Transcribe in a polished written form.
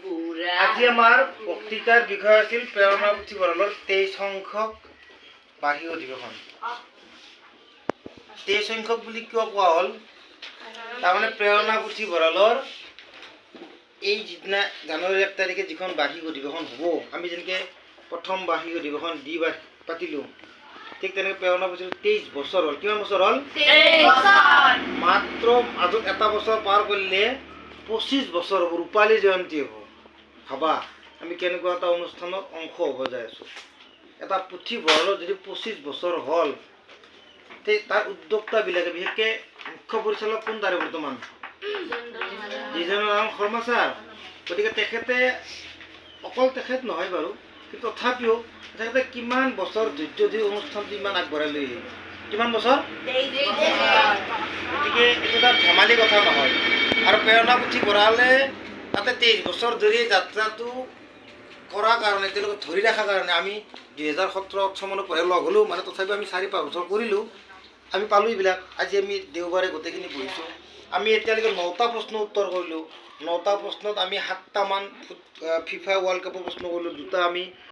আজি আমাৰ বক্তৃতাৰ বিষয় আছিল প্ৰেৰণা পুথিভঁৰালৰ 23 সংখ্যক বাৰ্ষিক অধিৱেশন। 23 সংখ্যক বুলি কিয় কোৱা হ'ল? তাৰমানে প্ৰেৰণা পুথিভঁৰালৰ এই যিদিনা জানুৱাৰী 1 তাৰিখে যিখন বাৰ্ষিক অধিৱেশন হ'ব, আমি যেনেকৈ প্ৰথম বাৰ্ষিক অধিৱেশন পাতিলোঁ, ঠিক তেনেকৈ প্ৰেৰণা পুথিভঁৰাল 23 বছৰ হ'ল। কিমান বছৰ হ'ল? 23 বছৰ। মাত্ৰ মাজত এটা বছৰ পাৰ কৰিলে 25 বছৰ হ'ব, ৰূপালী জয়ন্তী হ'ব। ভাবা আমি কেনেকুৱা এটা অনুষ্ঠানত অংশ হ'ব যাই আছোঁ। এটা পুথিভঁৰালত যদি 25 বছৰ হ'ল, তে তাৰ উদ্যোক্তাবিলাকে, বিশেষকৈ মুখ্য পৰিচালক কোন তাৰে বৰ্তমান? দ্বিজেন্দ্ৰ শৰ্মা ছাৰ। গতিকে তেখেতে অকল তেখেত নহয় বাৰু, কিন্তু তথাপিও তেখেতে কিমান বছৰ ধৈৰ্য দি অনুষ্ঠানটো ইমান আগবঢ়াই লৈ আহিল। কিমান বছৰ? 23 বছৰ। গতিকে এইটো এটা ধেমালি কথা নহয়। আৰু প্ৰেৰণা পুথিভঁৰালে তাতে 23 বছৰ ধৰি যাত্ৰাটো কৰাৰ কাৰণে, তেওঁলোকক ধৰি ৰখাৰ কাৰণে আমি 2017-18 মানৰ পৰা লগ হ'লোঁ, মানে তথাপিও আমি 4-5 বছৰ কৰিলোঁ। আমি পালোঁ এইবিলাক। আজি আমি দেওবাৰে গোটেইখিনি বহিছোঁ। আমি এতিয়ালৈকে 9টা প্ৰশ্ন উত্তৰ কৰিলোঁ। 9টা প্ৰশ্নত আমি 7টামান ফিফা ৱৰ্ল্ড কাপৰ প্ৰশ্ন কৰিলোঁ, 2টা আমি